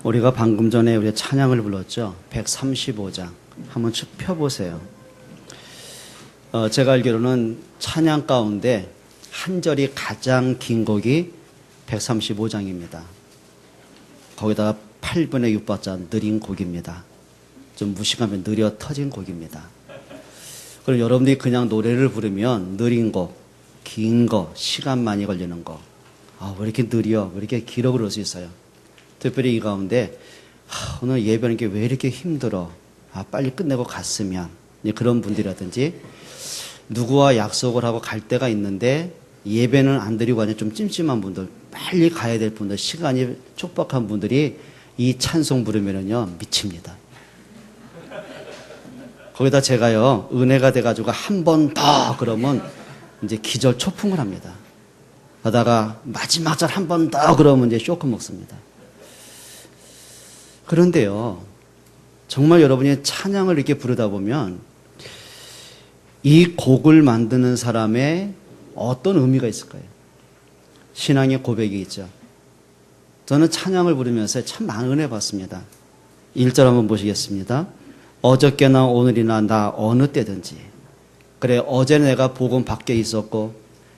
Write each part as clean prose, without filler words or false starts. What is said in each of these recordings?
우리가 방금 전에 우리 찬양을 불렀죠. 135장. 한번 쭉 펴보세요. 제가 알기로는 찬양 가운데 한 절이 가장 긴 곡이 135장입니다. 거기다가 8분의 6박자 느린 곡입니다. 좀 무식하면 느려 터진 곡입니다. 그럼 여러분들이 그냥 노래를 부르면 느린 곡, 긴 거, 시간 많이 걸리는 거, 왜 이렇게 느려, 왜 이렇게 길어 그럴 수 있어요. 특별히 이 가운데 오늘 예배하는 게 왜 이렇게 힘들어, 빨리 끝내고 갔으면, 그런 분들이라든지 누구와 약속을 하고 갈 때가 있는데 예배는 안 드리고 그냥 좀 찜찜한 분들, 빨리 가야 될 분들, 시간이 촉박한 분들이 이 찬송 부르면은요 미칩니다. 거기다 제가요 은혜가 돼가지고 한 번 더 그러면 이제 기절 초풍을 합니다. 하다가 마지막 절 한 번 더 그러면 이제 쇼크 먹습니다. 그런데요, 정말 여러분이 찬양을 이렇게 부르다 보면 이 곡을 만드는 사람의 어떤 의미가 있을까요? 신앙의 고백이 있죠. 저는 찬양을 부르면서 참 많은 은혜 받습니다. 1절 한번 보시겠습니다. 어저께나 오늘이나 나 어느 때든지. 그래, 어제 내가 복음 밖에 있었고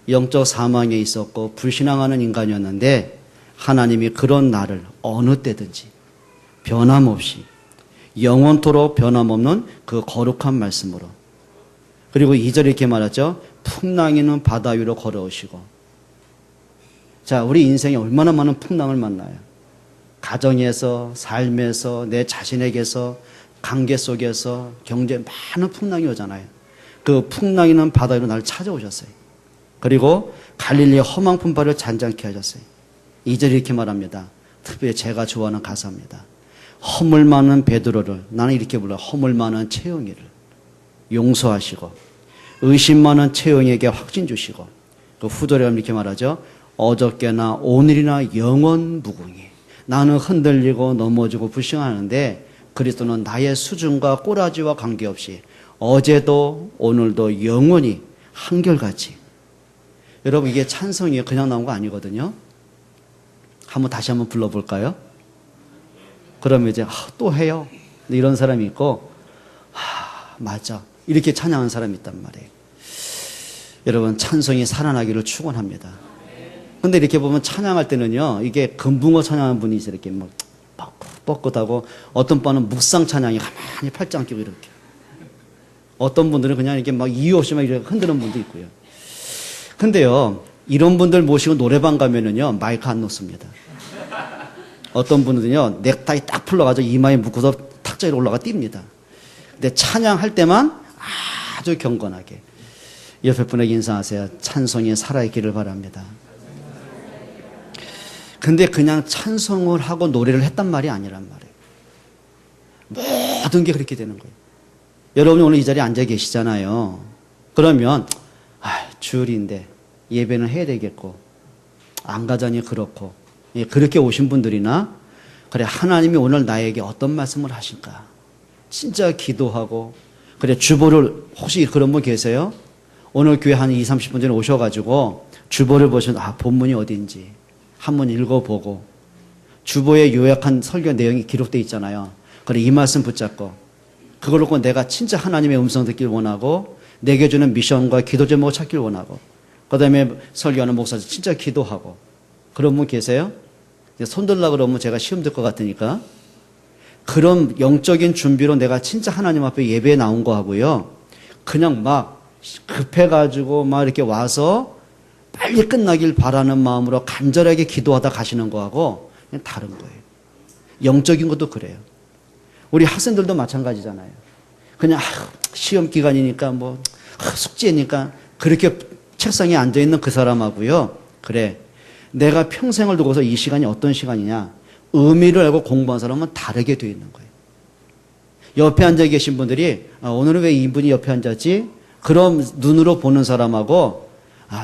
영적 사망에 있었고 불신앙하는 인간이었는데 하나님이 그런 나를 어느 때든지 변함없이 영원토록 변함없는 그 거룩한 말씀으로, 그리고 2절 이렇게 말하죠. 풍랑이는 바다 위로 걸어오시고. 자, 우리 인생에 얼마나 많은 풍랑을 만나요. 가정에서, 삶에서, 내 자신에게서, 관계 속에서, 경제에 많은 풍랑이 오잖아요. 그 풍랑이는 바다 위로 나를 찾아오셨어요. 그리고 갈릴리의 험한 품바를 잔잔케 하셨어요. 2절 이렇게 말합니다. 특별히 제가 좋아하는 가사입니다. 허물 많은 베드로를, 나는 이렇게 불러요. 허물 많은 채영이를 용서하시고 의심 많은 채영에게 확신 주시고, 그 후절에 이렇게 말하죠. 어저께나 오늘이나 영원 무궁히. 나는 흔들리고 넘어지고 불신하는데 그리스도는 나의 수준과 꼬라지와 관계없이 어제도 오늘도 영원히 한결같이. 여러분, 이게 찬성이 그냥 나온 거 아니거든요. 다시 한번 불러볼까요? 그러면 이제 또 해요. 이런 사람이 있고, 맞아, 이렇게 찬양하는 사람이 있단 말이에요. 여러분, 찬송이 살아나기를 축원합니다. 근데 이렇게 보면 찬양할 때는요, 이게 금붕어 찬양하는 분이 있어요. 이렇게 막 뻣뻣하고, 어떤 분은 묵상 찬양이 가만히 팔짱 끼고 이렇게. 어떤 분들은 그냥 이렇게 막 이유 없이 막 이렇게 흔드는 분도 있고요. 근데요, 이런 분들 모시고 노래방 가면은요, 마이크 안 놓습니다. 어떤 분들은요, 넥타이 딱 풀러가지고 이마에 묶어서 탁자 위로 올라가 뜁니다. 근데 찬양할 때만 아주 경건하게. 옆에 분에게 인사하세요. 찬송이 살아있기를 바랍니다. 근데 그냥 찬송을 하고 노래를 했단 말이 아니란 말이에요. 모든 게 그렇게 되는 거예요. 여러분이 오늘 이 자리에 앉아 계시잖아요. 그러면 주일인데 예배는 해야 되겠고, 안 가자니 그렇고, 그렇게 오신 분들이나, 그래, 하나님이 오늘 나에게 어떤 말씀을 하실까, 진짜 기도하고, 그래, 주보를, 혹시 그런 분 계세요? 오늘 교회 한 20, 30분 전에 오셔가지고 주보를 보시면 본문이 어딘지 한번 읽어보고, 주보에 요약한 설교 내용이 기록되어 있잖아요. 그래, 이 말씀 붙잡고 그걸 놓고 내가 진짜 하나님의 음성 듣길 원하고, 내게 주는 미션과 기도 제목을 찾길 원하고, 그 다음에 설교하는 목사들 진짜 기도하고, 그런 분 계세요? 손 들라 그러면 제가 시험 들 것 같으니까. 그런 영적인 준비로 내가 진짜 하나님 앞에 예배에 나온 거 하고요, 그냥 막 급해가지고 막 이렇게 와서 빨리 끝나길 바라는 마음으로 간절하게 기도하다 가시는 거하고 그냥 다른 거예요. 영적인 것도 그래요. 우리 학생들도 마찬가지잖아요. 그냥 시험 기간이니까 뭐 숙제니까 그렇게 책상에 앉아있는 그 사람하고요, 그래, 내가 평생을 두고서 이 시간이 어떤 시간이냐, 의미를 알고 공부한 사람은 다르게 되어 있는 거예요. 옆에 앉아 계신 분들이 오늘은 왜 이분이 옆에 앉았지? 그럼 눈으로 보는 사람하고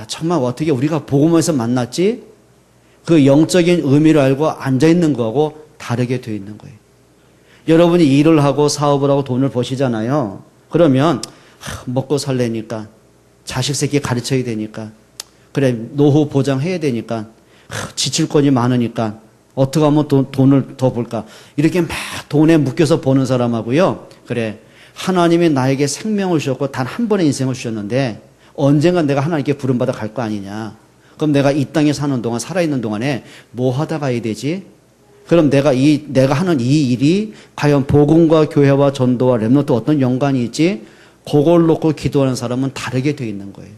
정말 어떻게 우리가 복음에서 만났지? 그 영적인 의미를 알고 앉아있는 거하고 다르게 되어 있는 거예요. 여러분이 일을 하고 사업을 하고 돈을 버시잖아요. 그러면 먹고 살래니까, 자식 새끼 가르쳐야 되니까, 그래, 노후 보장해야 되니까, 지칠 건이 많으니까 어떻게 하면 돈을 더 벌까? 이렇게 막 돈에 묶여서 버는 사람하고요. 그래, 하나님이 나에게 생명을 주셨고 단 한 번의 인생을 주셨는데 언젠간 내가 하나님께 부름받아 갈 거 아니냐. 그럼 내가 이 땅에 사는 동안, 살아있는 동안에 뭐 하다 가야 되지? 그럼 내가 하는 이 일이 과연 복음과 교회와 전도와 렘넌트 어떤 연관이 있지? 그걸 놓고 기도하는 사람은 다르게 되어 있는 거예요.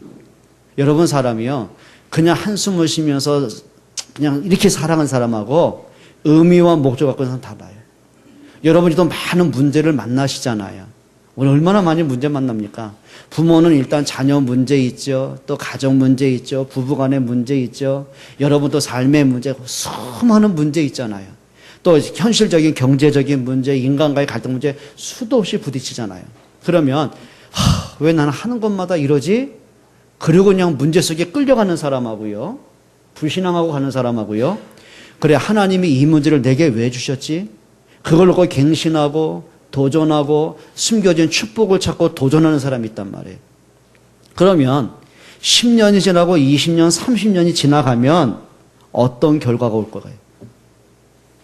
여러분, 사람이요, 그냥 한숨을 쉬면서 그냥 이렇게 살아가는 사람하고 의미와 목적 갖고 있는 사람 달라요. 여러분이 또 많은 문제를 만나시잖아요. 오늘 얼마나 많이 문제 만납니까? 부모는 일단 자녀 문제 있죠. 또 가정 문제 있죠. 부부간의 문제 있죠. 여러분 또 삶의 문제, 수많은 문제 있잖아요. 또 현실적인 경제적인 문제, 인간과의 갈등 문제 수도 없이 부딪히잖아요. 그러면 왜 나는 하는 것마다 이러지? 그리고 그냥 문제 속에 끌려가는 사람하고요, 불신앙하고 가는 사람하고요, 그래, 하나님이 이 문제를 내게 왜 주셨지? 그걸 놓고 갱신하고 도전하고 숨겨진 축복을 찾고 도전하는 사람이 있단 말이에요. 그러면 10년이 지나고 20년, 30년이 지나가면 어떤 결과가 올 거예요?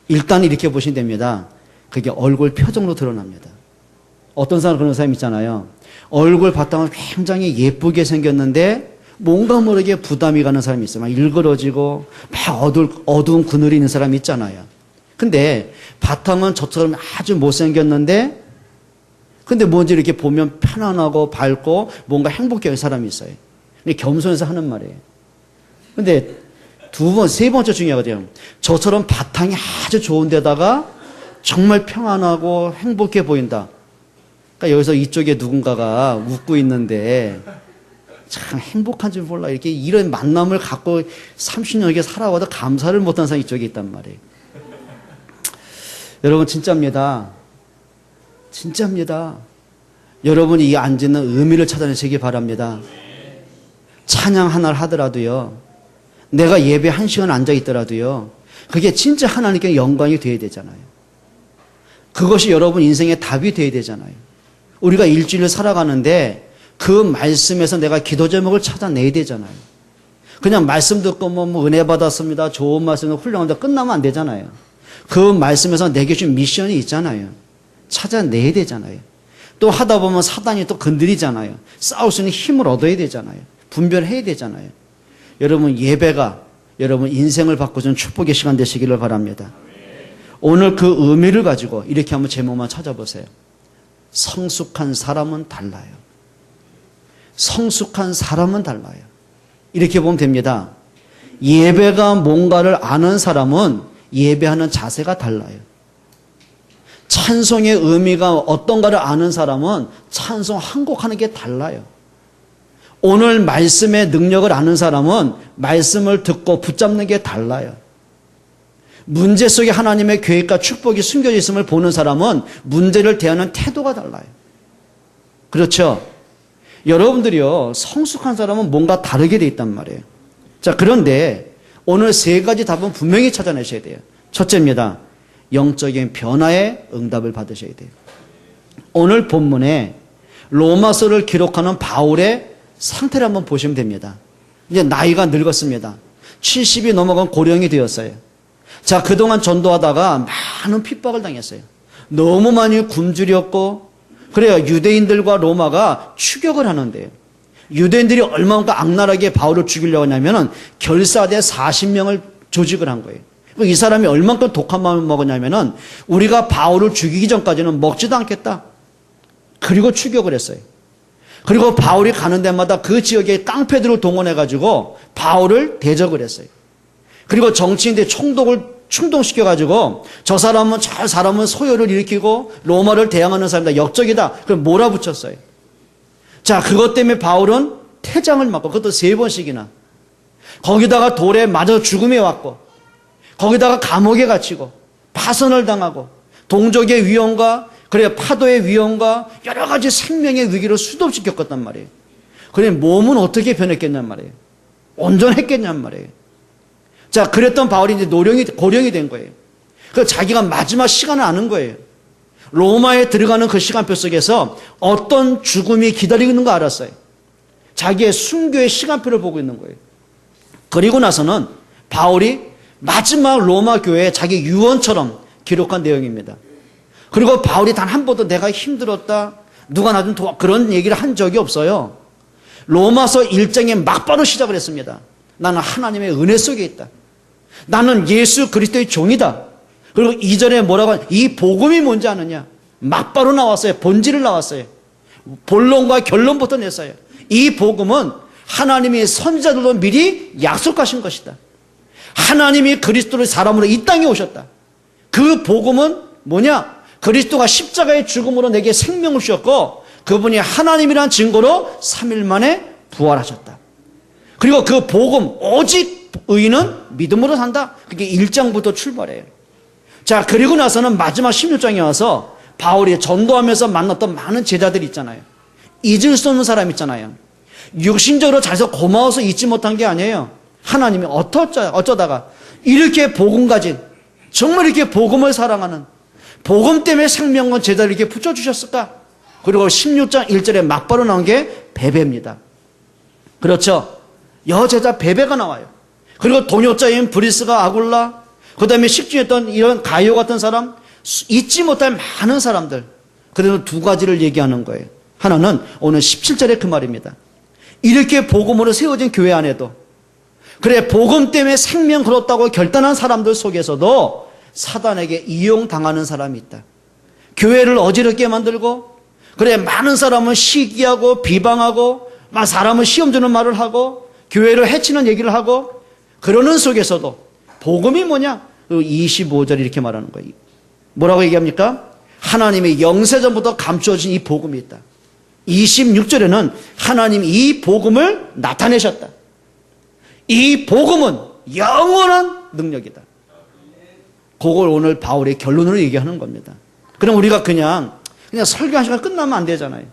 일단 이렇게 보시면 됩니다. 그게 얼굴 표정으로 드러납니다. 어떤 사람, 그런 사람 있잖아요. 얼굴 바탕은 굉장히 예쁘게 생겼는데 뭔가 모르게 부담이 가는 사람이 있어요. 막 일그러지고 막 어두운 그늘이 있는 사람이 있잖아요. 근데 바탕은 저처럼 아주 못생겼는데 근데 뭔지 이렇게 보면 편안하고 밝고 뭔가 행복해 하는 사람이 있어요. 근데 겸손해서 하는 말이에요. 근데 세 번째 중요하거든요. 저처럼 바탕이 아주 좋은 데다가 정말 평안하고 행복해 보인다. 그러니까 여기서 이쪽에 누군가가 웃고 있는데 참 행복한 줄 몰라. 이렇게 이런 만남을 갖고 30년 이렇게 살아와도 감사를 못한 사람이 이쪽에 있단 말이에요. 여러분, 진짜입니다. 진짜입니다. 여러분이 이 앉는 의미를 찾아내시기 바랍니다. 찬양 하나를 하더라도요, 내가 예배 1시간 앉아 있더라도요, 그게 진짜 하나님께 영광이 되어야 되잖아요. 그것이 여러분 인생의 답이 되어야 되잖아요. 우리가 일주일을 살아가는데 그 말씀에서 내가 기도 제목을 찾아내야 되잖아요. 그냥 말씀 듣고 뭐 은혜 받았습니다, 좋은 말씀, 훌륭합니다, 끝나면 안 되잖아요. 그 말씀에서 내게 준 미션이 있잖아요. 찾아내야 되잖아요. 또 하다 보면 사단이 또 건드리잖아요. 싸울 수 있는 힘을 얻어야 되잖아요. 분별해야 되잖아요. 여러분, 예배가 여러분 인생을 바꿔주는 축복의 시간 되시기를 바랍니다. 오늘 그 의미를 가지고 이렇게 한번 제목만 찾아보세요. 성숙한 사람은 달라요. 성숙한 사람은 달라요. 이렇게 보면 됩니다. 예배가 뭔가를 아는 사람은 예배하는 자세가 달라요. 찬송의 의미가 어떤가를 아는 사람은 찬송 한 곡 하는 게 달라요. 오늘 말씀의 능력을 아는 사람은 말씀을 듣고 붙잡는 게 달라요. 문제 속에 하나님의 계획과 축복이 숨겨져 있음을 보는 사람은 문제를 대하는 태도가 달라요. 그렇죠? 여러분들이요, 성숙한 사람은 뭔가 다르게 돼 있단 말이에요. 자, 그런데 오늘 세 가지 답은 분명히 찾아내셔야 돼요. 첫째입니다. 영적인 변화에 응답을 받으셔야 돼요. 오늘 본문에 로마서를 기록하는 바울의 상태를 한번 보시면 됩니다. 이제 나이가 늙었습니다. 70이 넘어간 고령이 되었어요. 자, 그동안 전도하다가 많은 핍박을 당했어요. 너무 많이 굶주렸고, 그래요. 유대인들과 로마가 추격을 하는데요. 유대인들이 얼마나 악랄하게 바울을 죽이려고 하냐면은 결사대 40명을 조직을 한 거예요. 이 사람이 얼마나 독한 마음을 먹었냐면은 우리가 바울을 죽이기 전까지는 먹지도 않겠다. 그리고 추격을 했어요. 그리고 바울이 가는 데마다 그 지역의 깡패들을 동원해가지고 바울을 대적을 했어요. 그리고 정치인들의 총독을 충동시켜가지고 저 사람은 저 사람은 소요를 일으키고 로마를 대항하는 사람이다, 역적이다, 그걸 몰아붙였어요. 자, 그것 때문에 바울은 태장을 맞고, 그것도 3번씩이나. 거기다가 돌에 맞아 죽음에 왔고, 거기다가 감옥에 갇히고, 파선을 당하고, 동족의 위험과, 그래, 파도의 위험과, 여러 가지 생명의 위기를 수도 없이 겪었단 말이에요. 그래, 몸은 어떻게 변했겠냔 말이에요. 온전했겠냔 말이에요. 자, 그랬던 바울이 이제 고령이 된 거예요. 그 자기가 마지막 시간을 아는 거예요. 로마에 들어가는 그 시간표 속에서 어떤 죽음이 기다리고 있는 거 알았어요. 자기의 순교의 시간표를 보고 있는 거예요. 그리고 나서는 바울이 마지막 로마 교회에 자기 유언처럼 기록한 내용입니다. 그리고 바울이 단 한 번도 내가 힘들었다, 누가 나 좀 도와, 그런 얘기를 한 적이 없어요. 로마서 1장에 막바로 시작을 했습니다. 나는 하나님의 은혜 속에 있다. 나는 예수 그리스도의 종이다. 그리고 이전에 뭐라고 하냐, 이 복음이 뭔지 아느냐, 막바로 나왔어요. 본질을 나왔어요. 본론과 결론부터 냈어요. 이 복음은 하나님이 선지자들도 미리 약속하신 것이다. 하나님이 그리스도를 사람으로 이 땅에 오셨다. 그 복음은 뭐냐? 그리스도가 십자가의 죽음으로 내게 생명을 주셨고 그분이 하나님이란 증거로 3일 만에 부활하셨다. 그리고 그 복음, 오직 의인은 믿음으로 산다. 그게 1장부터 출발해요. 자, 그리고 나서는 마지막 16장에 와서 바울이 전도하면서 만났던 많은 제자들이 있잖아요. 잊을 수 없는 사람 있잖아요. 육신적으로 잘해서 고마워서 잊지 못한 게 아니에요. 하나님이 어쩌다가 이렇게 복음 가진, 정말 이렇게 복음을 사랑하는, 복음 때문에 생명과 제자를 이렇게 붙여주셨을까? 그리고 16장 1절에 막바로 나온 게 베베입니다. 그렇죠? 여제자 베베가 나와요. 그리고 동역자인 브리스가 아굴라, 그 다음에 식주했던 이런 가이오 같은 사람, 잊지 못할 많은 사람들. 그래서 두 가지를 얘기하는 거예요. 하나는 오늘 17절에 그 말입니다. 이렇게 복음으로 세워진 교회 안에도, 그래 복음 때문에 생명 걸었다고 결단한 사람들 속에서도 사단에게 이용당하는 사람이 있다. 교회를 어지럽게 만들고, 그래 많은 사람은 시기하고 비방하고 막 사람은 시험 주는 말을 하고 교회를 해치는 얘기를 하고, 그러는 속에서도 복음이 뭐냐? 25절 이렇게 말하는 거예요. 뭐라고 얘기합니까? 하나님이 영세전부터 감추어진 이 복음이 있다. 26절에는 하나님이 이 복음을 나타내셨다. 이 복음은 영원한 능력이다. 그걸 오늘 바울의 결론으로 얘기하는 겁니다. 그럼 우리가 그냥 설교 한 시간 끝나면 안 되잖아요.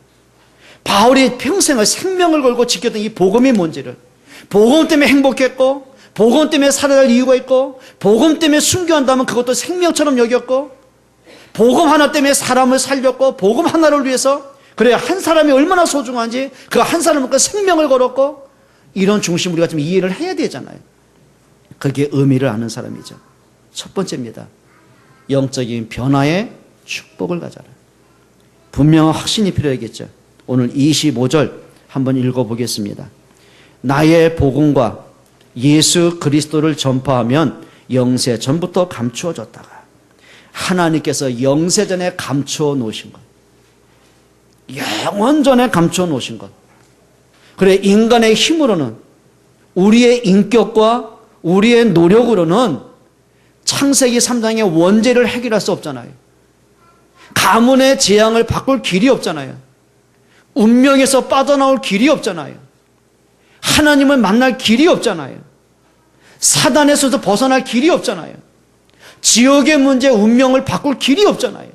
바울이 평생을 생명을 걸고 지켰던 이 복음이 뭔지를, 복음 때문에 행복했고, 복음 때문에 살아갈 이유가 있고, 복음 때문에 순교한다면 그것도 생명처럼 여겼고, 복음 하나 때문에 사람을 살렸고, 복음 하나를 위해서, 그래 한 사람이 얼마나 소중한지 그 한 사람을 그 생명을 걸었고, 이런 중심 우리가 좀 이해를 해야 되잖아요. 그게 의미를 아는 사람이죠. 첫 번째입니다. 영적인 변화의 축복을 가져라. 분명한 확신이 필요하겠죠. 오늘 25절 한번 읽어보겠습니다. 나의 복음과 예수 그리스도를 전파하면 영세 전부터 감추어졌다가 하나님께서 영세전에 감추어 놓으신 것, 영원전에 감추어 놓으신 것. 그래 인간의 힘으로는, 우리의 인격과 우리의 노력으로는 창세기 3장의 원죄를 해결할 수 없잖아요. 가문의 재앙을 바꿀 길이 없잖아요. 운명에서 빠져나올 길이 없잖아요. 하나님을 만날 길이 없잖아요. 사단에서도 벗어날 길이 없잖아요. 지옥의 문제, 운명을 바꿀 길이 없잖아요.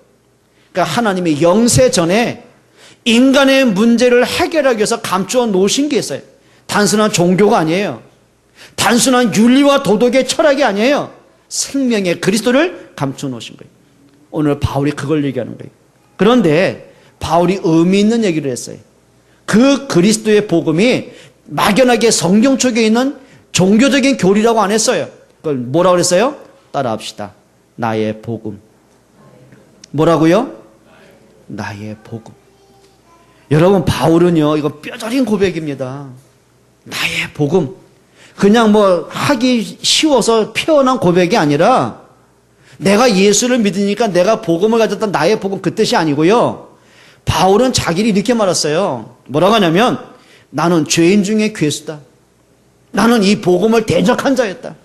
그러니까 하나님이 영세 전에 인간의 문제를 해결하기 위해서 감추어 놓으신 게 있어요. 단순한 종교가 아니에요. 단순한 윤리와 도덕의 철학이 아니에요. 생명의 그리스도를 감추어 놓으신 거예요. 오늘 바울이 그걸 얘기하는 거예요. 그런데 바울이 의미 있는 얘기를 했어요. 그 그리스도의 복음이 막연하게 성경 쪽에 있는 종교적인 교리라고 안 했어요. 그걸 뭐라고 그랬어요? 따라합시다. 나의 복음. 뭐라고요? 나의 복음. 여러분 바울은요, 이거 뼈저린 고백입니다. 나의 복음. 그냥 뭐 하기 쉬워서 피어난 고백이 아니라 내가 예수를 믿으니까 내가 복음을 가졌던 나의 복음, 그 뜻이 아니고요. 바울은 자기를 이렇게 말했어요. 뭐라고 하냐면 나는 죄인 중에 괴수다. 나는 이 복음을 대적한 자였다.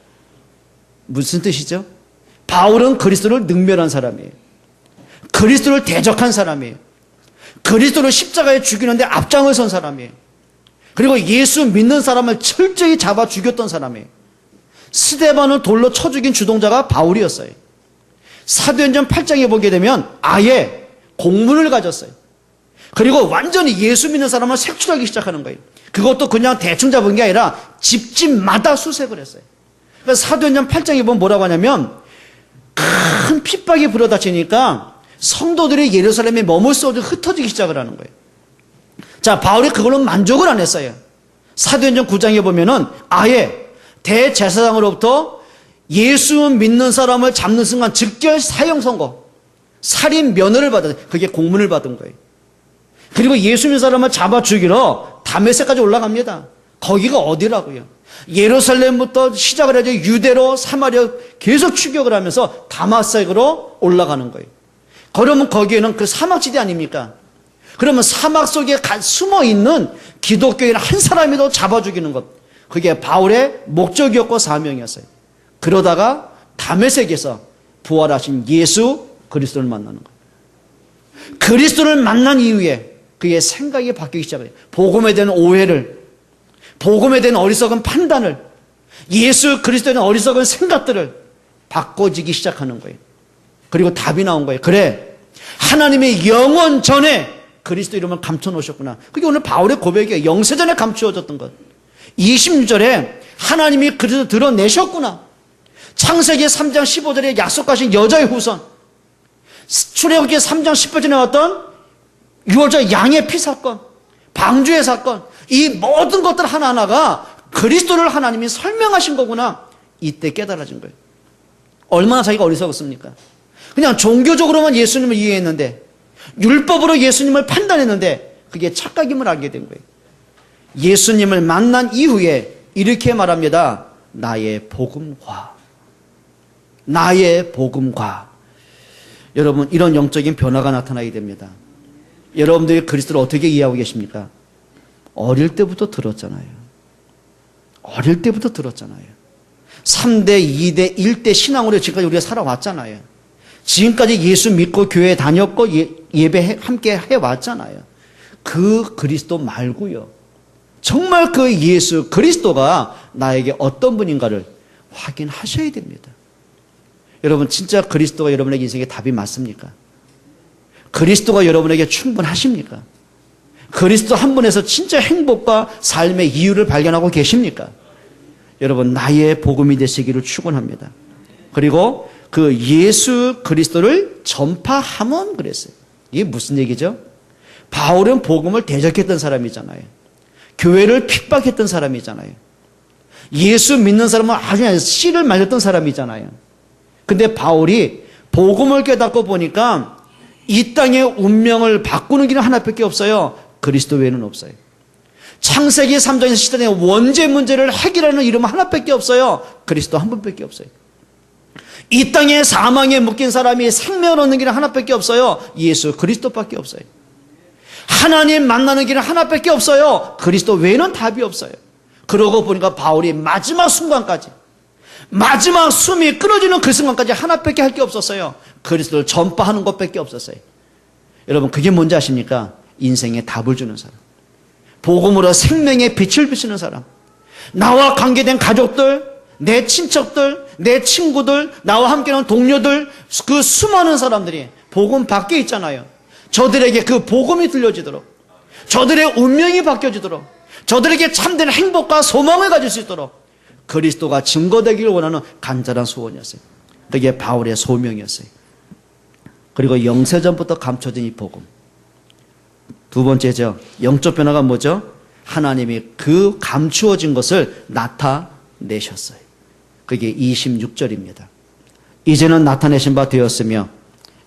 무슨 뜻이죠? 바울은 그리스도를 능멸한 사람이에요. 그리스도를 대적한 사람이에요. 그리스도를 십자가에 죽이는데 앞장을 선 사람이에요. 그리고 예수 믿는 사람을 철저히 잡아 죽였던 사람이에요. 스데반을 돌로 쳐 죽인 주동자가 바울이었어요. 사도행전 8장에 보게 되면 아예 공문을 가졌어요. 그리고 완전히 예수 믿는 사람을 색출하기 시작하는 거예요. 그것도 그냥 대충 잡은 게 아니라 집집마다 수색을 했어요. 그래서 사도행전 8장에 보면 뭐라고 하냐면 큰 핍박이 불어닥치니까 성도들이 예루살렘에 머물 수 없이 흩어지기 시작을 하는 거예요. 자, 바울이 그걸로 만족을 안 했어요. 사도행전 9장에 보면은 아예 대제사장으로부터 예수 믿는 사람을 잡는 순간 즉결 사형 선고, 살인 면허를 받아요. 그게 공문을 받은 거예요. 그리고 예수 믿는 사람을 잡아 죽이러 다메섹까지 올라갑니다. 거기가 어디라고요? 예루살렘부터 시작을 해서 유대로 사마리아 계속 추격을 하면서 다마섹으로 올라가는 거예요. 그러면 거기에는 그 사막지대 아닙니까? 그러면 사막 속에 숨어 있는 기독교인 한 사람이도 잡아 죽이는 것, 그게 바울의 목적이었고 사명이었어요. 그러다가 다메섹에서 부활하신 예수 그리스도를 만나는 거예요. 그리스도를 만난 이후에 그의 생각이 바뀌기 시작해요. 복음에 대한 오해를, 복음에 대한 어리석은 판단을, 예수 그리스도에 대한 어리석은 생각들을 바꿔지기 시작하는 거예요. 그리고 답이 나온 거예요. 그래, 하나님의 영원 전에 그리스도 이름을 감춰놓으셨구나. 그게 오늘 바울의 고백이에요. 영세전에 감추어졌던 것. 26절에 하나님이 그리스도 드러내셨구나. 창세기 3장 15절에 약속하신 여자의 후손, 출애굽기 3장 18절에 나왔던 유월절 양의 피 사건, 방주의 사건, 이 모든 것들 하나하나가 그리스도를 하나님이 설명하신 거구나. 이때 깨달아진 거예요. 얼마나 자기가 어리석었습니까? 그냥 종교적으로만 예수님을 이해했는데, 율법으로 예수님을 판단했는데 그게 착각임을 알게 된 거예요. 예수님을 만난 이후에 이렇게 말합니다. 나의 복음과, 나의 복음과. 여러분, 이런 영적인 변화가 나타나게 됩니다. 여러분들이 그리스도를 어떻게 이해하고 계십니까? 어릴 때부터 들었잖아요. 어릴 때부터 들었잖아요. 3대, 2대, 1대 신앙으로 지금까지 우리가 살아왔잖아요. 지금까지 예수 믿고 교회에 다녔고 예배 함께 해왔잖아요. 그 그리스도 말고요. 정말 그 예수 그리스도가 나에게 어떤 분인가를 확인하셔야 됩니다. 여러분, 진짜 그리스도가 여러분에게 인생의 답이 맞습니까? 그리스도가 여러분에게 충분하십니까? 그리스도 한 분에서 진짜 행복과 삶의 이유를 발견하고 계십니까? 여러분, 나의 복음이 되시기를 축원합니다. 그리고 그 예수 그리스도를 전파하면 그랬어요. 이게 무슨 얘기죠? 바울은 복음을 대적했던 사람이잖아요. 교회를 핍박했던 사람이잖아요. 예수 믿는 사람은 아주 씨를 말렸던 사람이잖아요. 근데 바울이 복음을 깨닫고 보니까 이 땅의 운명을 바꾸는 길은 하나밖에 없어요. 그리스도 외에는 없어요. 창세기 3장에서 시대의 원죄 문제를 해결하는 이름은 하나밖에 없어요. 그리스도 한 분밖에 없어요. 이 땅에 사망에 묶인 사람이 생명을 얻는 길은 하나밖에 없어요. 예수 그리스도밖에 없어요. 하나님 만나는 길은 하나밖에 없어요. 그리스도 외에는 답이 없어요. 그러고 보니까 바울이 마지막 순간까지, 마지막 숨이 끊어지는 그 순간까지 하나밖에 할 게 없었어요. 그리스도를 전파하는 것밖에 없었어요. 여러분, 그게 뭔지 아십니까? 인생에 답을 주는 사람, 복음으로 생명의 빛을 비추는 사람, 나와 관계된 가족들, 내 친척들, 내 친구들, 나와 함께하는 동료들, 그 수많은 사람들이 복음 밖에 있잖아요. 저들에게 그 복음이 들려지도록, 저들의 운명이 바뀌어지도록, 저들에게 참된 행복과 소망을 가질 수 있도록 그리스도가 증거되기를 원하는 간절한 소원이었어요. 그게 바울의 소명이었어요. 그리고 영세전부터 감춰진 이 복음. 두 번째죠. 영적 변화가 뭐죠? 하나님이 그 감추어진 것을 나타내셨어요. 그게 26절입니다. 이제는 나타내신 바 되었으며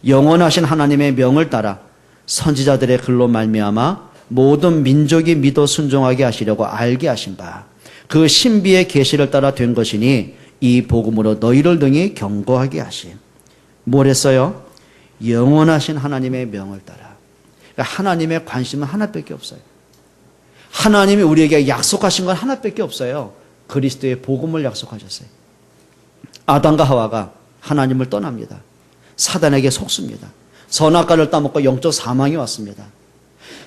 영원하신 하나님의 명을 따라 선지자들의 글로 말미암아 모든 민족이 믿어 순종하게 하시려고 알게 하신 바, 그 신비의 계시를 따라 된 것이니 이 복음으로 너희를 등이 경고하게 하심. 뭘 했어요? 영원하신 하나님의 명을 따라. 그러니까 하나님의 관심은 하나밖에 없어요. 하나님이 우리에게 약속하신 건 하나밖에 없어요. 그리스도의 복음을 약속하셨어요. 아담과 하와가 하나님을 떠납니다. 사단에게 속습니다. 선악과를 따먹고 영적 사망이 왔습니다.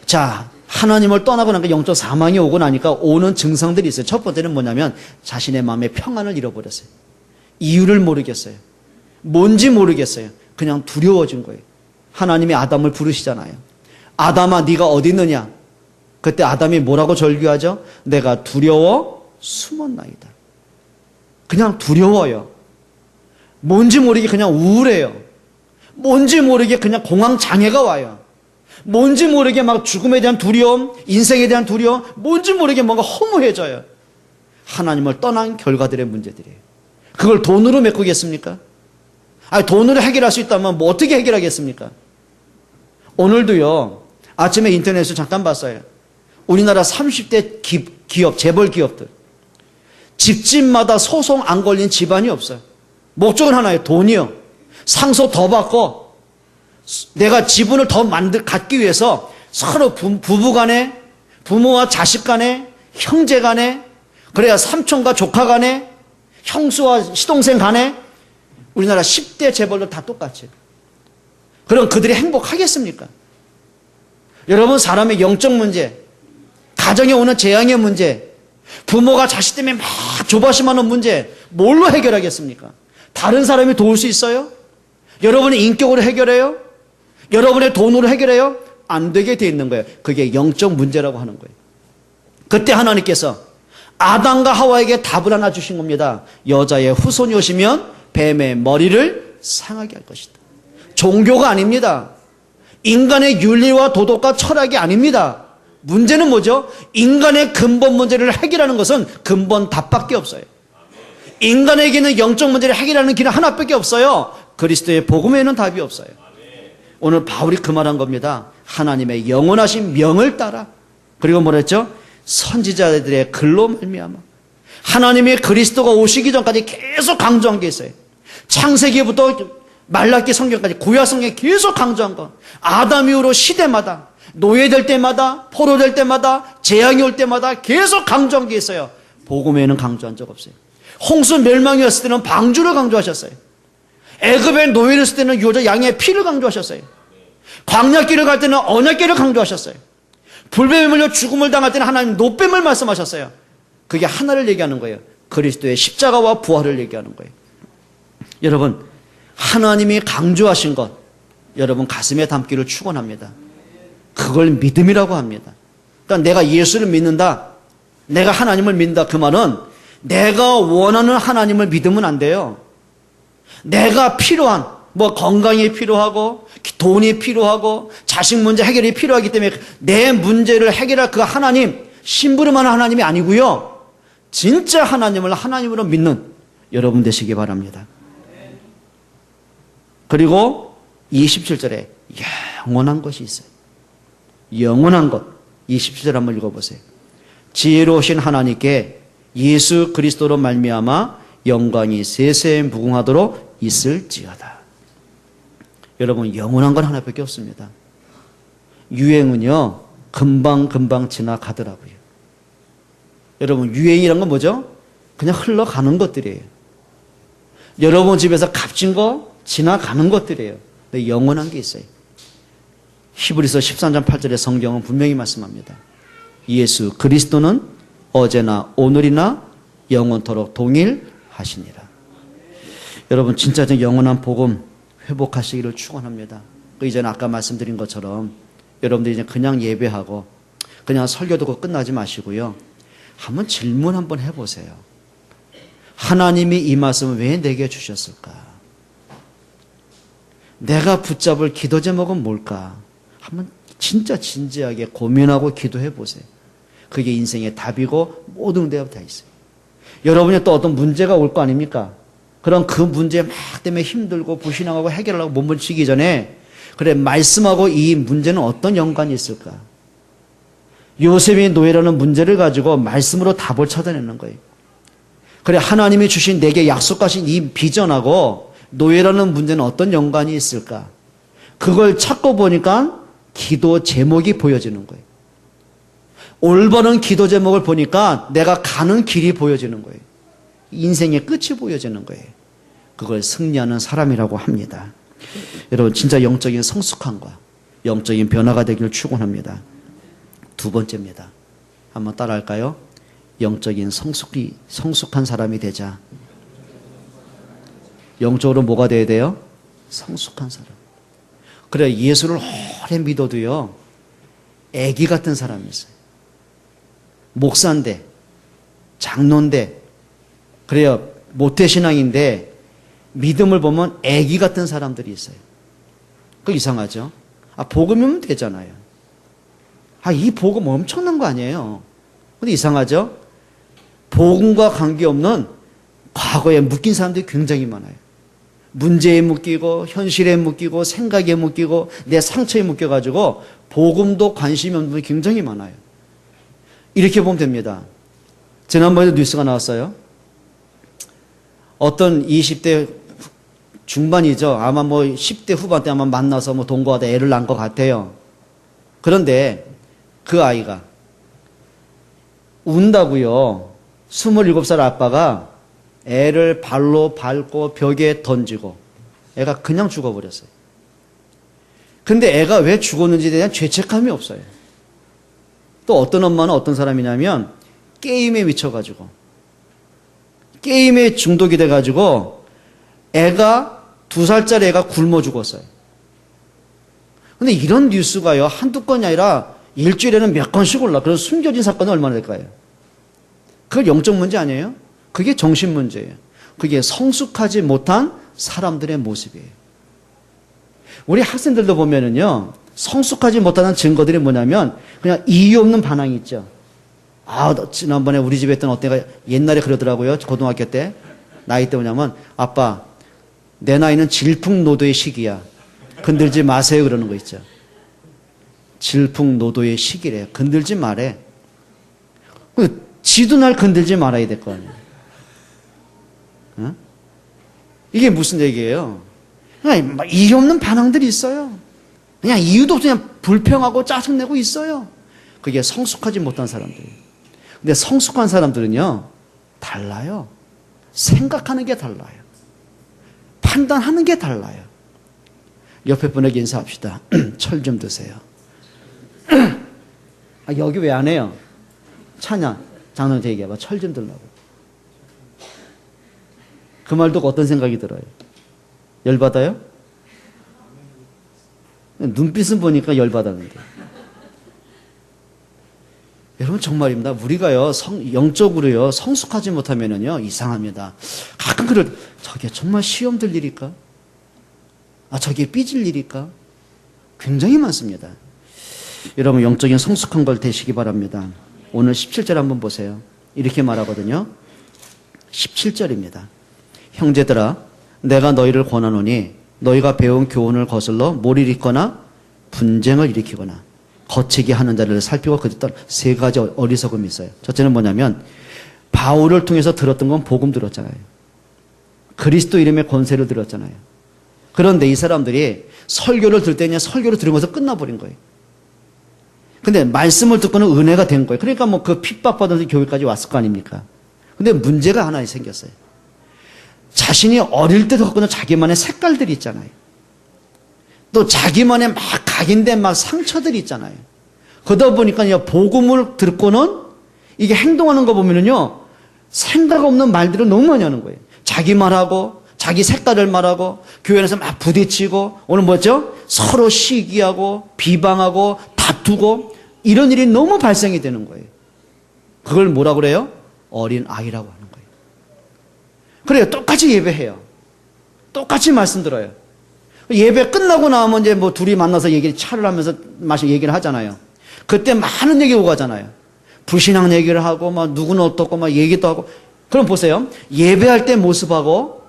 자, 하나님을 떠나고 나니까 영적 사망이 오고 나니까 오는 증상들이 있어요. 첫 번째는 뭐냐면 자신의 마음의 평안을 잃어버렸어요. 이유를 모르겠어요. 뭔지 모르겠어요. 그냥 두려워진 거예요. 하나님이 아담을 부르시잖아요. 아담아, 네가 어디 있느냐? 그때 아담이 뭐라고 절규하죠? 내가 두려워 숨었나이다. 그냥 두려워요. 뭔지 모르게 그냥 우울해요. 뭔지 모르게 그냥 공황장애가 와요. 뭔지 모르게 막 죽음에 대한 두려움, 인생에 대한 두려움, 뭔지 모르게 뭔가 허무해져요. 하나님을 떠난 결과들의 문제들이에요. 그걸 돈으로 메꾸겠습니까? 아니, 돈으로 해결할 수 있다면 뭐 어떻게 해결하겠습니까? 오늘도요, 아침에 인터넷에서 잠깐 봤어요. 우리나라 30대 기업, 재벌 기업들. 집집마다 소송 안 걸린 집안이 없어요. 목적은 하나예요. 돈이요. 상속 더 받고 내가 지분을 더 갖기 위해서 서로 부부 간에, 부모와 자식 간에, 형제 간에, 그래야 삼촌과 조카 간에, 형수와 시동생 간에, 우리나라 10대 재벌들 다 똑같이. 그럼 그들이 행복하겠습니까? 여러분, 사람의 영적 문제, 가정에 오는 재앙의 문제, 부모가 자식 때문에 막 조바심하는 문제, 뭘로 해결하겠습니까? 다른 사람이 도울 수 있어요? 여러분의 인격으로 해결해요? 여러분의 돈으로 해결해요? 안 되게 돼 있는 거예요. 그게 영적 문제라고 하는 거예요. 그때 하나님께서 아담과 하와에게 답을 하나 주신 겁니다. 여자의 후손이 오시면 뱀의 머리를 상하게 할 것이다. 종교가 아닙니다. 인간의 윤리와 도덕과 철학이 아닙니다. 문제는 뭐죠? 인간의 근본 문제를 해결하는 것은 근본 답밖에 없어요. 인간에게는 영적 문제를 해결하는 길은 하나밖에 없어요. 그리스도의 복음에는 답이 없어요. 오늘 바울이 그 말한 겁니다. 하나님의 영원하신 명을 따라. 그리고 뭐라 했죠? 선지자들의 글로 말미암아. 하나님의 그리스도가 오시기 전까지 계속 강조한 게 있어요. 창세기부터 말라기 성경까지 구약 성경에 계속 강조한 거. 아담 이후로 시대마다, 노예될 때마다, 포로될 때마다, 재앙이 올 때마다 계속 강조한 게 있어요. 복음에는 강조한 적 없어요. 홍수 멸망이었을 때는 방주를 강조하셨어요. 애굽의 노예였을 때는 여자 양의 피를 강조하셨어요. 광야길을 갈 때는 언약길을 강조하셨어요. 불뱀에 물려 죽음을 당할 때는 하나님 노뱀을 말씀하셨어요. 그게 하나를 얘기하는 거예요. 그리스도의 십자가와 부활을 얘기하는 거예요. 여러분, 하나님이 강조하신 것, 여러분 가슴에 담기를 축원합니다. 그걸 믿음이라고 합니다. 그러니까 내가 예수를 믿는다, 내가 하나님을 믿는다, 그 말은 내가 원하는 하나님을 믿으면 안 돼요. 내가 필요한, 뭐 건강이 필요하고 돈이 필요하고 자식 문제 해결이 필요하기 때문에 내 문제를 해결할 그 하나님, 심부름하는 하나님이 아니고요, 진짜 하나님을 하나님으로 믿는 여러분 되시기 바랍니다. 그리고 27절에 영원한 것이 있어요. 영원한 것. 27절 한번 읽어보세요. 지혜로우신 하나님께 예수 그리스도로 말미암아 영광이 세세에 무궁하도록 있을지어다. 여러분, 영원한 건 하나밖에 없습니다. 유행은요, 금방 지나가더라고요. 여러분, 유행이란 건 뭐죠? 그냥 흘러가는 것들이에요. 여러분 집에서 값진 거 지나가는 것들이에요. 근데 영원한 게 있어요. 히브리서 13장 8절의 성경은 분명히 말씀합니다. 예수 그리스도는 어제나 오늘이나 영원토록 동일하시니라. 여러분, 진짜 영원한 복음 회복하시기를 축원합니다. 그 이전에 아까 말씀드린 것처럼 여러분들이 이제 그냥 예배하고 그냥 설교 듣고 끝나지 마시고요, 한번 질문 한번 해보세요. 하나님이 이 말씀을 왜 내게 주셨을까? 내가 붙잡을 기도 제목은 뭘까? 한번 진짜 진지하게 고민하고 기도해 보세요. 그게 인생의 답이고 모든 데가 다 있어요. 여러분이 또 어떤 문제가 올 거 아닙니까? 그럼 그 문제 막 때문에 힘들고 불신앙하고 해결하려고 몸부림치기 전에, 그래, 말씀하고 이 문제는 어떤 연관이 있을까? 요셉이 노예라는 문제를 가지고 말씀으로 답을 찾아내는 거예요. 그래, 하나님이 주신 내게 약속하신 이 비전하고 노예라는 문제는 어떤 연관이 있을까? 그걸 찾고 보니까 기도 제목이 보여지는 거예요. 올바른 기도 제목을 보니까 내가 가는 길이 보여지는 거예요. 인생의 끝이 보여지는 거예요. 그걸 승리하는 사람이라고 합니다. 여러분, 진짜 영적인 성숙함과 영적인 변화가 되기를 축원합니다. 두 번째입니다. 한번 따라할까요? 영적인 성숙한 사람이 되자. 영적으로 뭐가 돼야 돼요? 성숙한 사람. 그래, 예수를 오래 믿어도요, 애기 같은 사람이 있어요. 목사인데, 장로인데, 그래요, 모태신앙인데 믿음을 보면 애기 같은 사람들이 있어요. 그거 이상하죠? 복음이면 되잖아요. 이 복음 엄청난 거 아니에요? 근데 이상하죠? 복음과 관계없는 과거에 묶인 사람들이 굉장히 많아요. 문제에 묶이고 현실에 묶이고 생각에 묶이고 내 상처에 묶여가지고 복음도 관심이 없는 분이 굉장히 많아요. 이렇게 보면 됩니다. 지난번에도 뉴스가 나왔어요. 어떤 20대 중반이죠. 아마 뭐 10대 후반 때 아마 만나서 뭐 동거하다 애를 낳은 것 같아요. 그런데 그 아이가 운다고요. 27살 아빠가 애를 발로 밟고 벽에 던지고 애가 그냥 죽어버렸어요. 근데 애가 왜 죽었는지에 대한 죄책감이 없어요. 또 어떤 엄마는 어떤 사람이냐면 게임에 미쳐가지고 게임에 중독이 돼가지고 애가 2살짜리 애가 굶어 죽었어요. 근데 이런 뉴스가요 한두 건이 아니라 일주일에는 몇 건씩 올라. 그래서 숨겨진 사건은 얼마나 될까요? 그걸 영적 문제 아니에요? 그게 정신 문제예요. 그게 성숙하지 못한 사람들의 모습이에요. 우리 학생들도 보면은요, 성숙하지 못하는 증거들이 뭐냐면, 그냥 이유 없는 반항이 있죠. 지난번에 우리 집에 있던 어때가 옛날에 그러더라고요. 고등학교 때. 나이 때 뭐냐면, 아빠, 내 나이는 질풍노도의 시기야. 건들지 마세요. 그러는 거 있죠. 질풍노도의 시기래요. 건들지 말해. 지도 날 건들지 말아야 될 거 아니에요. 어? 이게 무슨 얘기예요? 그냥 이유 없는 반항들이 있어요. 그냥 이유도 없이 그냥 불평하고 짜증내고 있어요. 그게 성숙하지 못한 사람들이에요. 근데 성숙한 사람들은요, 달라요. 생각하는 게 달라요. 판단하는 게 달라요. 옆에 분에게 인사합시다. 철 좀 드세요. 여기 왜 안 해요? 찬양, 장로한테 얘기해봐. 철 좀 들라고. 그 말 듣고 어떤 생각이 들어요? 열받아요? 눈빛은 보니까 열받았는데. 여러분 정말입니다. 우리가요 영적으로요 성숙하지 못하면은요 이상합니다. 가끔 저게 정말 시험 들 일일까? 저게 삐질 일일까? 굉장히 많습니다. 여러분 영적인 성숙한 걸 되시기 바랍니다. 오늘 17절 한번 보세요. 이렇게 말하거든요. 17절입니다. 형제들아 내가 너희를 권하노니 너희가 배운 교훈을 거슬러 몰일 있거나 분쟁을 일으키거나 거치게 하는 자를 살피고 거짓던 세 가지 어리석음이 있어요. 첫째는 뭐냐면 바울을 통해서 들었던 건 복음 들었잖아요. 그리스도 이름의 권세를 들었잖아요. 그런데 이 사람들이 설교를 들을 때 그냥 설교를 들으면서 끝나버린 거예요. 근데 말씀을 듣고는 은혜가 된 거예요. 그러니까 뭐 그 핍박받아서 교회까지 왔을 거 아닙니까? 근데 문제가 하나 생겼어요. 자신이 어릴 때도 갖고 있는 자기만의 색깔들이 있잖아요. 또 자기만의 막 각인된 막 상처들이 있잖아요. 그러다 보니까 복음을 듣고는 이게 행동하는 거 보면은요, 생각 없는 말들을 너무 많이 하는 거예요. 자기 말하고, 자기 색깔을 말하고, 교회에서 막 부딪히고, 오늘 뭐죠? 서로 시기하고, 비방하고, 다투고, 이런 일이 너무 발생이 되는 거예요. 그걸 뭐라고 그래요? 어린 아이라고 하는 거예요. 그래요. 똑같이 예배해요. 똑같이 말씀 들어요. 예배 끝나고 나면 이제 뭐 둘이 만나서 차를 하면서 얘기를 하잖아요. 그때 많은 얘기 오고 가잖아요. 불신앙 얘기를 하고, 막 누구는 어떻고, 막 얘기도 하고. 그럼 보세요. 예배할 때 모습하고,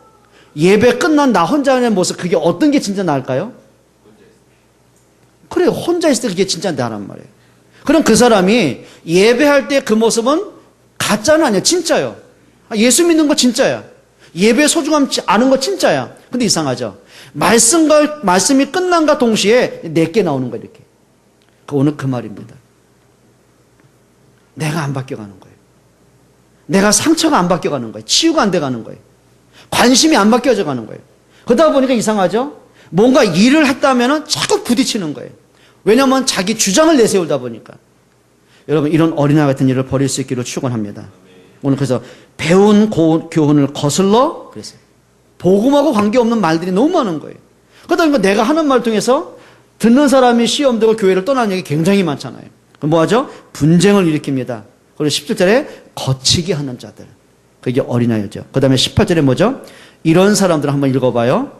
예배 끝난 나 혼자 하는 모습, 그게 어떤 게 진짜 나을까요? 그래요. 혼자 있을 때 그게 진짜 나란 말이에요. 그럼 그 사람이 예배할 때 그 모습은 가짜는 아니야. 진짜요. 예수 믿는 거 진짜야. 예배 소중함 아는 거 진짜야. 근데 이상하죠. 말씀이 끝난과 동시에 내게 나오는 거예요. 이렇게. 오늘 그 말입니다. 내가 안 바뀌어가는 거예요. 내가 상처가 안 바뀌어가는 거예요. 치유가 안 돼가는 거예요. 관심이 안 바뀌어져 가는 거예요. 그러다 보니까 이상하죠. 뭔가 일을 했다면 자꾸 부딪히는 거예요. 왜냐하면 자기 주장을 내세우다 보니까. 여러분 이런 어린아이 같은 일을 버릴 수 있기를 축원합니다. 오늘 그래서 배운 교훈을 거슬러 그랬어요. 복음하고 관계없는 말들이 너무 많은 거예요. 그러다 보니까 내가 하는 말 통해서 듣는 사람이 시험 되고 교회를 떠나는 얘기 굉장히 많잖아요. 그럼 뭐하죠? 분쟁을 일으킵니다. 그리고 17절에 거치게 하는 자들. 그게 어린아이죠. 그 다음에 18절에 뭐죠? 이런 사람들 한번 읽어봐요.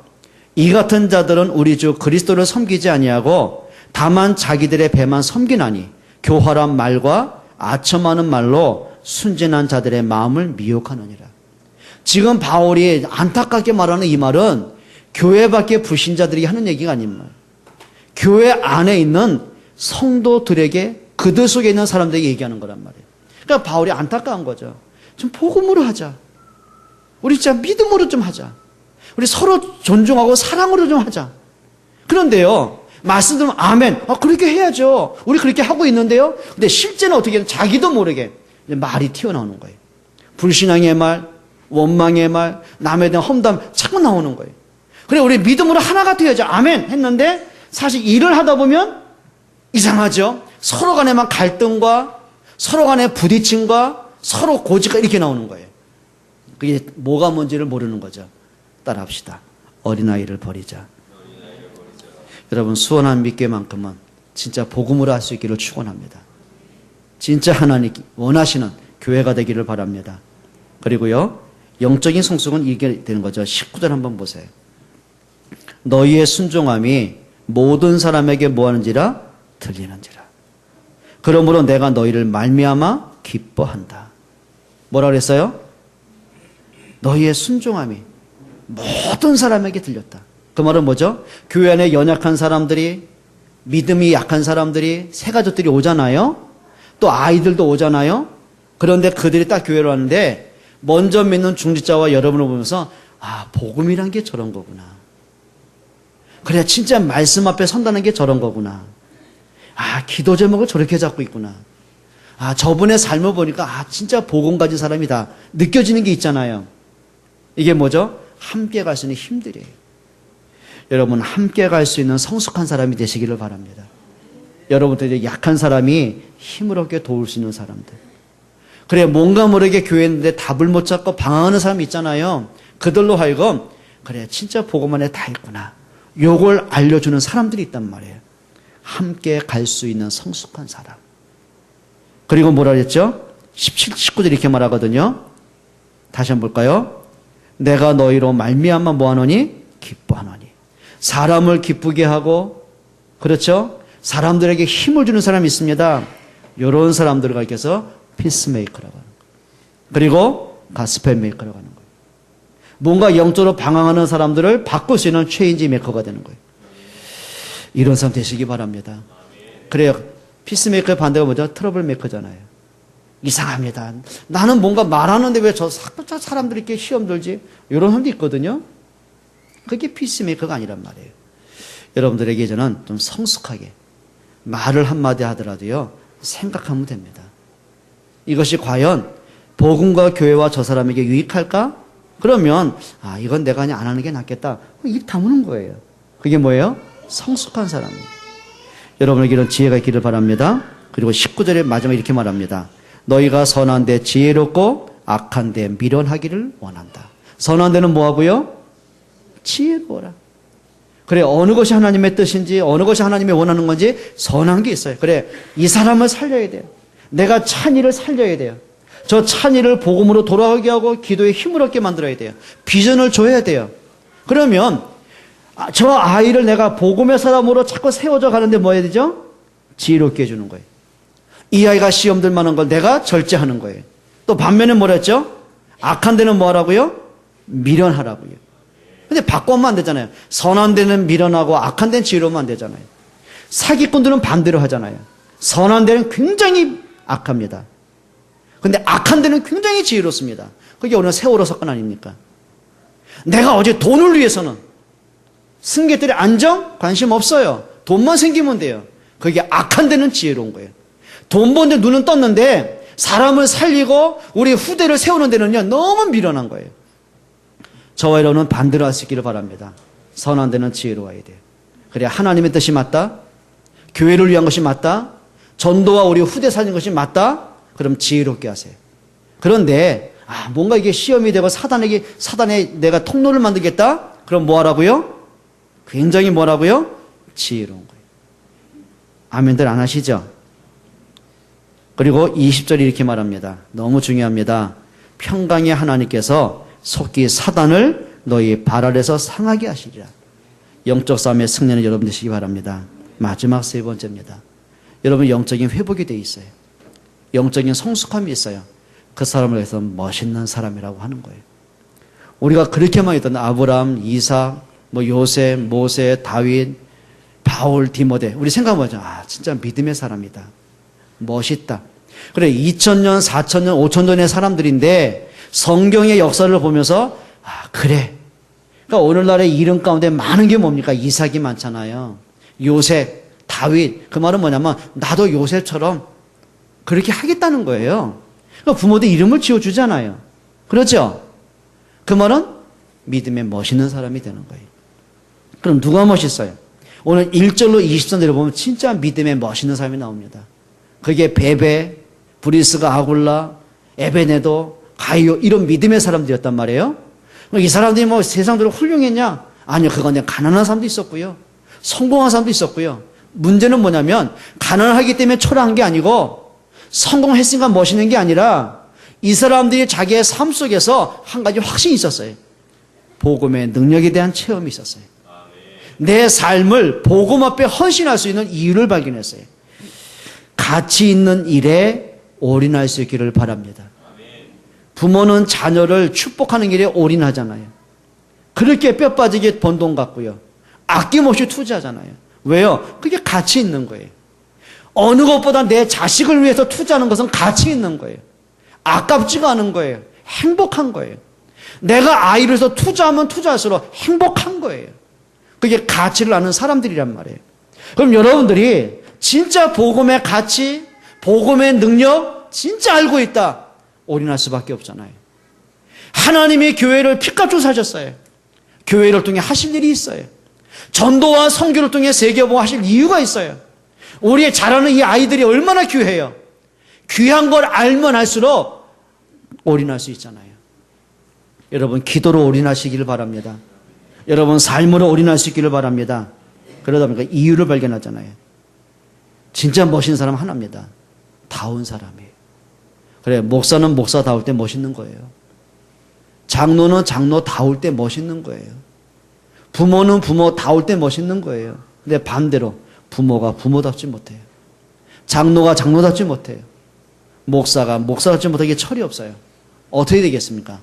이 같은 자들은 우리 주 그리스도를 섬기지 아니하고 다만 자기들의 배만 섬기나니 교활한 말과 아첨하는 말로 순진한 자들의 마음을 미혹하느니라. 지금 바울이 안타깝게 말하는 이 말은 교회 밖의 불신자들이 하는 얘기가 아닙니다. 교회 안에 있는 성도들에게 그들 속에 있는 사람들에게 얘기하는 거란 말이에요. 그러니까 바울이 안타까운 거죠. 좀 복음으로 하자. 우리 진짜 믿음으로 좀 하자. 우리 서로 존중하고 사랑으로 좀 하자. 그런데요, 말씀 들으면 아멘. 그렇게 해야죠. 우리 그렇게 하고 있는데요. 근데 실제는 어떻게 해요? 자기도 모르게 말이 튀어나오는 거예요. 불신앙의 말, 원망의 말, 남에 대한 험담 자꾸 나오는 거예요. 그래, 우리 믿음으로 하나가 되어야죠. 아멘 했는데 사실 일을 하다 보면 이상하죠. 서로 간에만 갈등과 서로 간의 부딪힘과 서로 고집과 이렇게 나오는 거예요. 그게 뭐가 뭔지를 모르는 거죠. 따라합시다. 어린아이를 버리자. 여러분, 수원한 믿게만큼은 진짜 복음으로 할 수 있기를 축원합니다. 진짜 하나님 원하시는 교회가 되기를 바랍니다. 그리고요, 영적인 성숙은 이게 되는 거죠. 19절 한번 보세요. 너희의 순종함이 모든 사람에게 뭐하는지라? 들리는지라. 그러므로 내가 너희를 말미암아 기뻐한다. 뭐라 그랬어요? 너희의 순종함이 모든 사람에게 들렸다. 그 말은 뭐죠? 교회 안에 연약한 사람들이, 믿음이 약한 사람들이, 새가족들이 오잖아요. 또 아이들도 오잖아요. 그런데 그들이 딱 교회로 왔는데 먼저 믿는 중직자와 여러분을 보면서 복음이란 게 저런 거구나. 그래, 진짜 말씀 앞에 선다는 게 저런 거구나. 기도 제목을 저렇게 잡고 있구나. 저분의 삶을 보니까 진짜 복음 가진 사람이다. 느껴지는 게 있잖아요. 이게 뭐죠? 함께 갈 수 있는 힘들이에요. 여러분, 함께 갈 수 있는 성숙한 사람이 되시기를 바랍니다. 여러분들 약한 사람이 힘을 얻게 도울 수 있는 사람들. 그래, 뭔가 모르게 교회에 있는데 답을 못 찾고 방황하는 사람이 있잖아요. 그들로 하여금 그래, 진짜 복음 안에 다 있구나. 요걸 알려주는 사람들이 있단 말이에요. 함께 갈 수 있는 성숙한 사람. 그리고 뭐라 그랬죠? 17, 19절 이렇게 말하거든요. 다시 한번 볼까요? 내가 너희로 말미암아 뭐하노니? 기뻐하노니. 사람을 기쁘게 하고, 그렇죠? 사람들에게 힘을 주는 사람이 있습니다. 이런 사람들을 가리켜서 피스메이커라고 하는 거예요. 그리고 가스펠 메이커라고 하는 거예요. 뭔가 영적으로 방황하는 사람들을 바꿀 수 있는 체인지 메이커가 되는 거예요. 이런 사람 되시기 바랍니다. 그래요. 피스메이커의 반대가 뭐죠? 트러블 메이커잖아요. 이상합니다. 나는 뭔가 말하는데 왜 저 사람들이 이렇게 시험 들지? 이런 사람도 있거든요. 그게 피스메이커가 아니란 말이에요. 여러분들에게 저는 좀 성숙하게 말을 한마디 하더라도요, 생각하면 됩니다. 이것이 과연 복음과 교회와 저 사람에게 유익할까? 그러면 이건 내가 그냥 안 하는 게 낫겠다. 입 다무는 거예요. 그게 뭐예요? 성숙한 사람이에요. 여러분에게 이런 지혜가 있기를 바랍니다. 그리고 19절에 마지막에 이렇게 말합니다. 너희가 선한 데 지혜롭고 악한 데 미련하기를 원한다. 선한 데는 뭐하고요? 지혜로워라. 그래, 어느 것이 하나님의 뜻인지, 어느 것이 하나님이 원하는 건지 선한 게 있어요. 그래, 이 사람을 살려야 돼요. 내가 찬이를 살려야 돼요. 저 찬이를 복음으로 돌아가게 하고 기도에 힘을 얻게 만들어야 돼요. 비전을 줘야 돼요. 그러면 저 아이를 내가 복음의 사람으로 자꾸 세워져 가는데 뭐 해야 되죠? 지혜롭게 해주는 거예요. 이 아이가 시험 들 만한 걸 내가 절제하는 거예요. 또 반면에 뭐라 했죠? 악한 데는 뭐 하라고요? 미련하라고요. 근데 바꾸면 안 되잖아요. 선한 데는 미련하고 악한 데는 지혜로우면 안 되잖아요. 사기꾼들은 반대로 하잖아요. 선한 데는 굉장히 악합니다. 근데 악한 데는 굉장히 지혜롭습니다. 그게 오늘 세월호 사건 아닙니까? 내가 어제 돈을 위해서는 승객들의 안정? 관심 없어요. 돈만 생기면 돼요. 그게 악한 데는 지혜로운 거예요. 돈 버는데 눈은 떴는데 사람을 살리고 우리 후대를 세우는 데는요, 너무 미련한 거예요. 저와 여러분은 반대로 할 수 있기를 바랍니다. 선한 데는 지혜로워야 돼요. 그래야 하나님의 뜻이 맞다. 교회를 위한 것이 맞다. 전도와 우리 후대 살리는 것이 맞다. 그럼 지혜롭게 하세요. 그런데 뭔가 이게 시험이 되고 사단에 내가 통로를 만들겠다. 그럼 뭐 하라고요? 굉장히 뭐라고요? 지혜로운 거예요. 아멘들 안 하시죠? 그리고 20절이 이렇게 말합니다. 너무 중요합니다. 평강의 하나님께서 속히 사단을 너희 발 아래서 상하게 하시리라. 영적 싸움의 승리는 여러분 되시기 바랍니다. 마지막 세 번째입니다. 여러분 영적인 회복이 되어 있어요. 영적인 성숙함이 있어요. 그 사람을 위해서 멋있는 사람이라고 하는 거예요. 우리가 그렇게만 했던 아브람, 이삭, 요셉, 모세, 다윗, 바울, 디모데. 우리 생각해보자. 진짜 믿음의 사람이다. 멋있다. 그래, 2000년, 4000년, 5000년의 사람들인데 성경의 역사를 보면서 그래. 그러니까 오늘날의 이름 가운데 많은 게 뭡니까? 이삭이 많잖아요. 요셉, 다윗. 그 말은 뭐냐면 나도 요셉처럼 그렇게 하겠다는 거예요. 그러니까 부모들 이름을 지어주잖아요. 그렇죠? 그 말은 믿음의 멋있는 사람이 되는 거예요. 그럼 누가 멋있어요? 오늘 1절로 20절 내려보면 진짜 믿음의 멋있는 사람이 나옵니다. 그게 베베, 브리스가 아굴라, 에베네도, 가이오 이런 믿음의 사람들이었단 말이에요. 이 사람들이 세상적으로 훌륭했냐? 아니요. 그건 그냥 가난한 사람도 있었고요. 성공한 사람도 있었고요. 문제는 뭐냐면 가난하기 때문에 초라한 게 아니고 성공했으니까 멋있는 게 아니라 이 사람들이 자기의 삶 속에서 한 가지 확신이 있었어요. 복음의 능력에 대한 체험이 있었어요. 내 삶을 복음 앞에 헌신할 수 있는 이유를 발견했어요. 가치 있는 일에 올인할 수 있기를 바랍니다. 부모는 자녀를 축복하는 일에 올인하잖아요. 그렇게 뼈 빠지게 번 돈 같고요. 아낌없이 투자하잖아요. 왜요? 그게 가치 있는 거예요. 어느 것보다 내 자식을 위해서 투자하는 것은 가치 있는 거예요. 아깝지가 않은 거예요. 행복한 거예요. 내가 아이를 위해서 투자하면 투자할수록 행복한 거예요. 그게 가치를 아는 사람들이란 말이에요. 그럼 여러분들이 진짜 복음의 가치, 복음의 능력 진짜 알고 있다. 올인할 수밖에 없잖아요. 하나님이 교회를 피값 주고 사셨어요. 교회를 통해 하실 일이 있어요. 전도와 선교를 통해 세계보고 하실 이유가 있어요. 우리의 자라는 이 아이들이 얼마나 귀해요. 귀한 걸 알면 알수록 올인할 수 있잖아요. 여러분 기도로 올인하시기를 바랍니다. 여러분 삶으로 올인할 수 있기를 바랍니다. 그러다 보니까 이유를 발견하잖아요. 진짜 멋있는 사람 하나입니다. 다운 사람이에요. 그래, 목사는 목사다울 때 멋있는 거예요. 장로는 장로다울 때 멋있는 거예요. 부모는 부모다울 때 멋있는 거예요. 근데 반대로 부모가 부모답지 못해요. 장로가 장로답지 못해요. 목사가 목사답지 못하기에 철이 없어요. 어떻게 되겠습니까?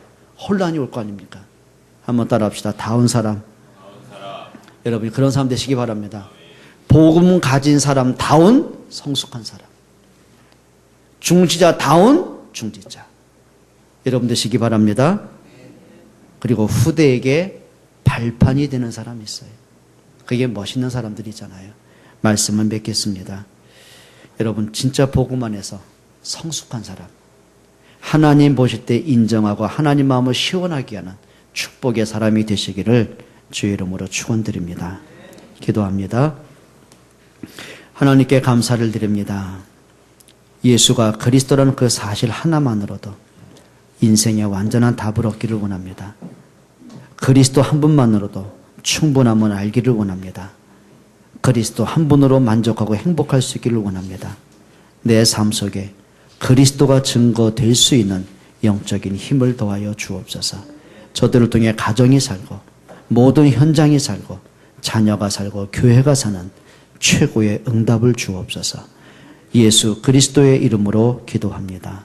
혼란이 올 거 아닙니까? 한번 따라합시다. 다운 사람. 여러분이 그런 사람 되시기 바랍니다. 복음 가진 사람 다운 성숙한 사람. 중지자 다운 중지자. 여러분 되시기 바랍니다. 그리고 후대에게 발판이 되는 사람이 있어요. 그게 멋있는 사람들이잖아요. 말씀을 맺겠습니다. 여러분 진짜 복음 안에서 성숙한 사람. 하나님 보실 때 인정하고 하나님 마음을 시원하게 하는 축복의 사람이 되시기를 주의 이름으로 축원드립니다. 기도합니다. 하나님께 감사를 드립니다. 예수가 그리스도라는 그 사실 하나만으로도 인생의 완전한 답을 얻기를 원합니다. 그리스도 한 분만으로도 충분함을 알기를 원합니다. 그리스도 한 분으로 만족하고 행복할 수 있기를 원합니다. 내 삶 속에 그리스도가 증거될 수 있는 영적인 힘을 더하여 주옵소서. 저들을 통해 가정이 살고 모든 현장이 살고 자녀가 살고 교회가 사는 최고의 응답을 주옵소서. 예수 그리스도의 이름으로 기도합니다.